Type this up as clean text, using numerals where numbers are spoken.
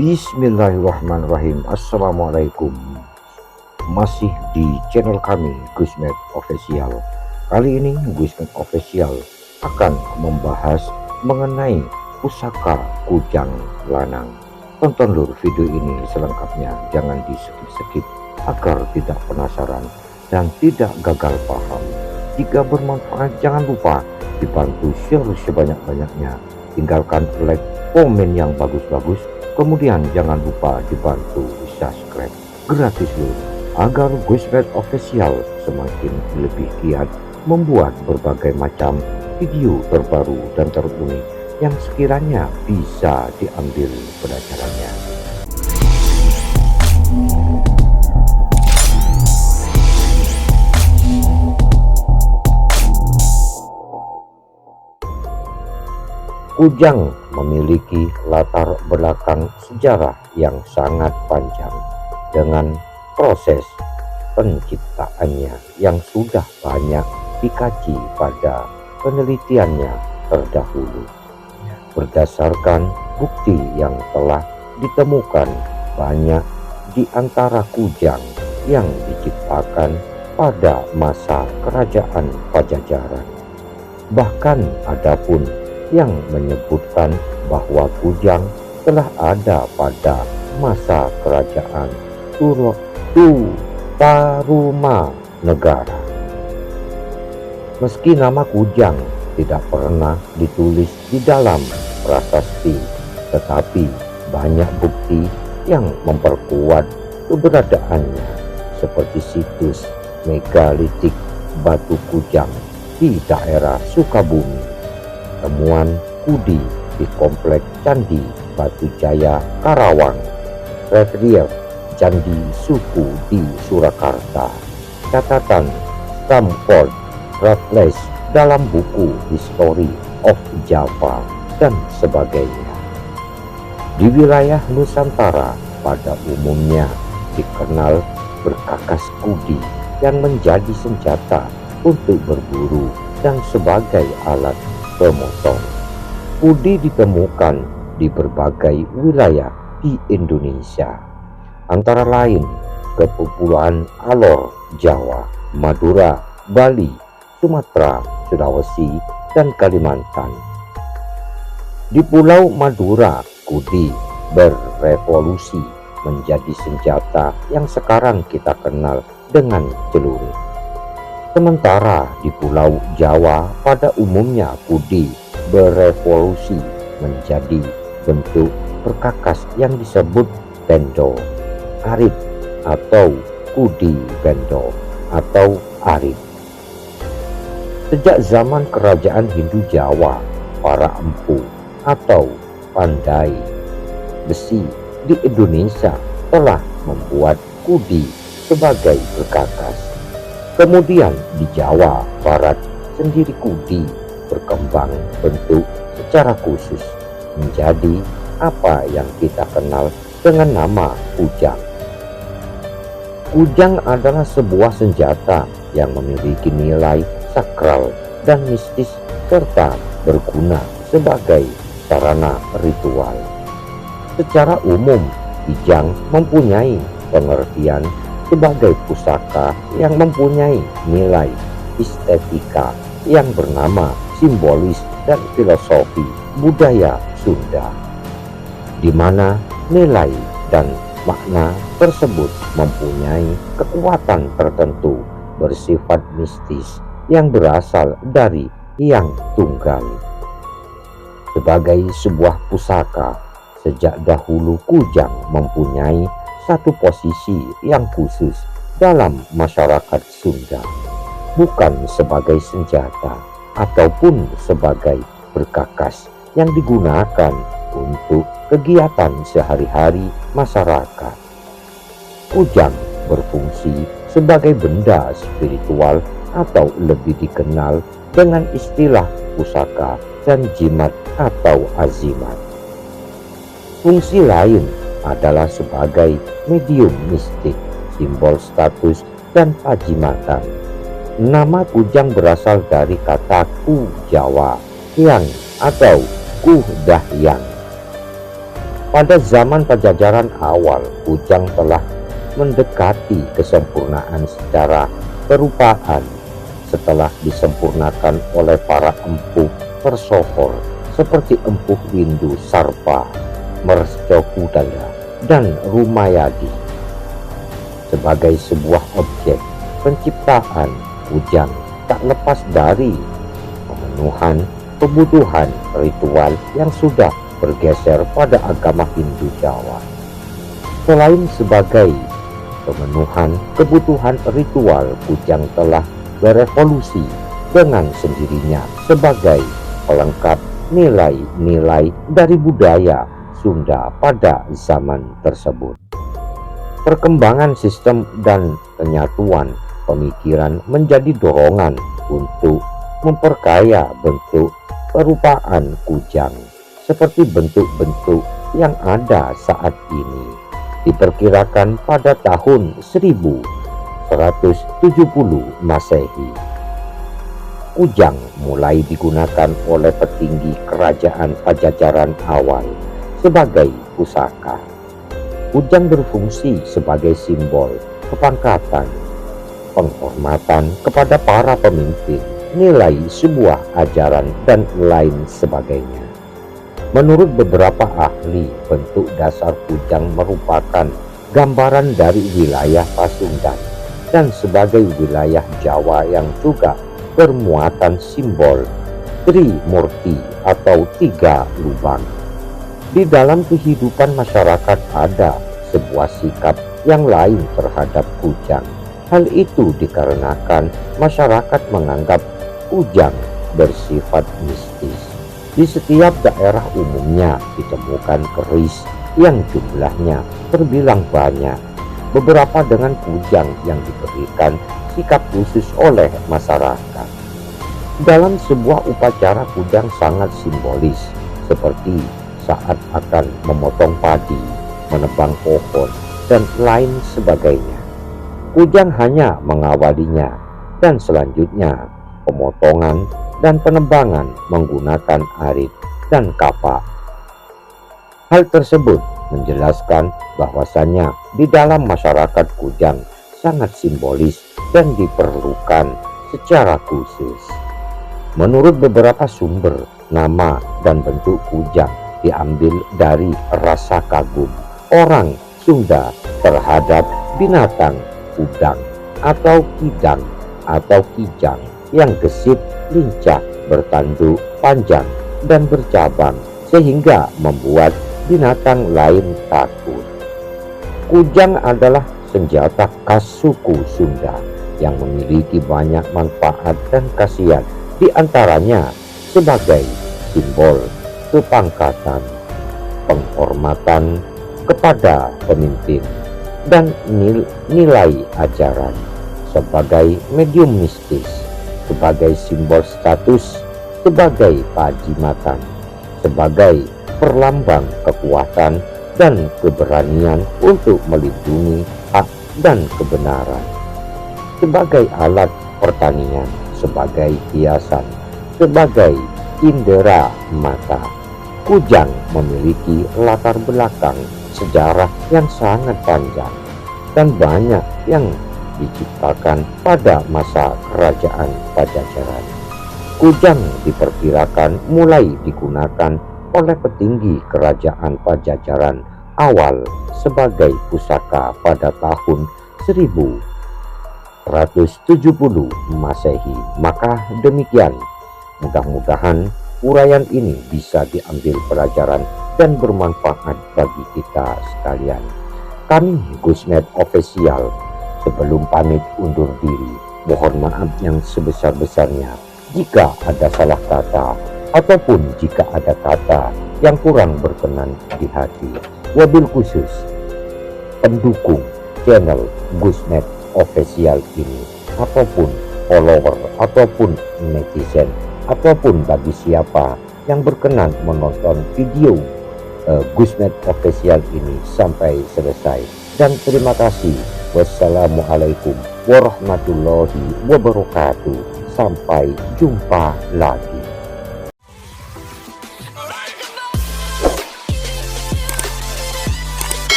Bismillahirrahmanirrahim. Assalamualaikum. Masih di channel kami Gusmed Official. Kali ini Gusmed Official akan membahas mengenai pusaka kujang lanang. Tonton dulu video ini selengkapnya, jangan di skip agar tidak penasaran dan tidak gagal paham. Jika bermanfaat jangan lupa dibantu share sebanyak-banyaknya, tinggalkan like, komen yang bagus-bagus. Kemudian jangan lupa dibantu subscribe gratis loh, agar Gusmed Official semakin lebih giat membuat berbagai macam video terbaru dan terunik yang sekiranya bisa diambil pelajarannya. Kujang memiliki latar belakang sejarah yang sangat panjang dengan proses penciptaannya yang sudah banyak dikaji pada penelitiannya terdahulu. Berdasarkan bukti yang telah ditemukan, banyak di antara kujang yang diciptakan pada masa kerajaan Pajajaran. Bahkan ada pun yang menyebutkan bahwa kujang telah ada pada masa kerajaan Tarumanegara. Meski nama kujang tidak pernah ditulis di dalam prasasti, tetapi banyak bukti yang memperkuat keberadaannya, seperti situs megalitik batu kujang di daerah Sukabumi, temuan Kudi di komplek Candi Batu Jaya Karawang, relief Candi Suku di Surakarta, catatan Stamford Raffles dalam buku History of Java, dan sebagainya. Di wilayah Nusantara pada umumnya dikenal berkakas kudi yang menjadi senjata untuk berburu dan sebagai alat pemotong. Kudi ditemukan di berbagai wilayah di Indonesia, antara lain Kepulauan Alor, Jawa, Madura, Bali, Sumatera, Sulawesi, dan Kalimantan. Di Pulau Madura, kudi berevolusi menjadi senjata yang sekarang kita kenal dengan celurit. Sementara di Pulau Jawa pada umumnya kudi berevolusi menjadi bentuk perkakas yang disebut bendo, arit, atau kudi bendo atau arit. Sejak zaman kerajaan Hindu Jawa, para empu atau pandai besi di Indonesia telah membuat kudi sebagai perkakas. Kemudian di Jawa Barat sendiri kudi berkembang bentuk secara khusus menjadi apa yang kita kenal dengan nama kujang. Kujang adalah sebuah senjata yang memiliki nilai sakral dan mistis serta berguna sebagai sarana ritual. Secara umum, kujang mempunyai pengertian sebagai pusaka yang mempunyai nilai estetika yang bernama simbolis dan filosofi budaya Sunda, di mana nilai dan makna tersebut mempunyai kekuatan tertentu bersifat mistis yang berasal dari Hyang Tunggal. Sebagai sebuah pusaka, sejak dahulu kujang mempunyai satu posisi yang khusus dalam masyarakat Sunda, bukan sebagai senjata ataupun sebagai perkakas yang digunakan untuk kegiatan sehari-hari masyarakat. Kujang berfungsi sebagai benda spiritual atau lebih dikenal dengan istilah pusaka dan jimat atau azimat. Fungsi lain adalah sebagai medium mistik, simbol status, dan pajimatan. Nama kujang berasal dari kata ku Jawa, hyang atau ku dahyang. Pada zaman Pajajaran awal, kujang telah mendekati kesempurnaan secara perupaan setelah disempurnakan oleh para empu persohor seperti Empu Windu Sarpa, Mercokudaya, dan Rumayadi. Sebagai sebuah objek penciptaan, kujang tak lepas dari pemenuhan kebutuhan ritual yang sudah bergeser pada agama Hindu Jawa. Selain sebagai pemenuhan kebutuhan ritual, kujang telah berevolusi dengan sendirinya sebagai pelengkap nilai-nilai dari budaya Sunda pada zaman tersebut. Perkembangan sistem dan penyatuan pemikiran menjadi dorongan untuk memperkaya bentuk perupaan kujang seperti bentuk-bentuk yang ada saat ini. Diperkirakan pada tahun 1170 Masehi, kujang mulai digunakan oleh petinggi kerajaan Pajajaran awal sebagai pusaka. Kujang berfungsi sebagai simbol kepangkatan, penghormatan kepada para pemimpin, nilai sebuah ajaran, dan lain sebagainya. Menurut beberapa ahli, bentuk dasar kujang merupakan gambaran dari wilayah Pasundan dan sebagai wilayah Jawa yang juga bermuatan simbol Trimurti atau tiga lubang. Di dalam kehidupan masyarakat ada sebuah sikap yang lain terhadap kujang. Hal itu dikarenakan masyarakat menganggap kujang bersifat mistis. Di setiap daerah umumnya ditemukan keris yang jumlahnya terbilang banyak, beberapa dengan kujang yang diberikan sikap khusus oleh masyarakat. Dalam sebuah upacara, kujang sangat simbolis, seperti saat akan memotong padi, menebang pohon, dan lain sebagainya. Kujang hanya mengawalinya, dan selanjutnya pemotongan dan penebangan menggunakan arit dan kapak. Hal tersebut menjelaskan bahwasannya di dalam masyarakat kujang sangat simbolis dan diperlukan secara khusus. Menurut beberapa sumber, nama dan bentuk kujang diambil dari rasa kagum orang Sunda terhadap binatang udang atau kidang atau kijang yang gesit, lincah, bertanduk panjang, dan bercabang sehingga membuat binatang lain takut. Kujang adalah senjata khas suku Sunda yang memiliki banyak manfaat dan khasiat, di antaranya sebagai simbol kepangkatan, penghormatan kepada pemimpin, dan nilai ajaran, sebagai medium mistis, sebagai simbol status, sebagai pajimatan, sebagai perlambang kekuatan dan keberanian untuk melindungi hak dan kebenaran, sebagai alat pertanian, sebagai hiasan, sebagai indera mata. Kujang memiliki latar belakang sejarah yang sangat panjang dan banyak yang diciptakan pada masa kerajaan Pajajaran. Kujang diperkirakan mulai digunakan oleh petinggi kerajaan Pajajaran awal sebagai pusaka pada tahun 1170 Masehi. Maka demikian, mudah-mudahan uraian ini bisa diambil pelajaran dan bermanfaat bagi kita sekalian. Kami Gusmed Official sebelum pamit undur diri, mohon maaf yang sebesar-besarnya jika ada salah kata ataupun jika ada kata yang kurang berkenan di hati. Wabil khusus pendukung channel Gusmed Official ini, ataupun follower, ataupun netizen, ataupun bagi siapa yang berkenan menonton video Gusmed Official ini sampai selesai. Dan terima kasih. Wassalamualaikum warahmatullahi wabarakatuh. Sampai jumpa lagi.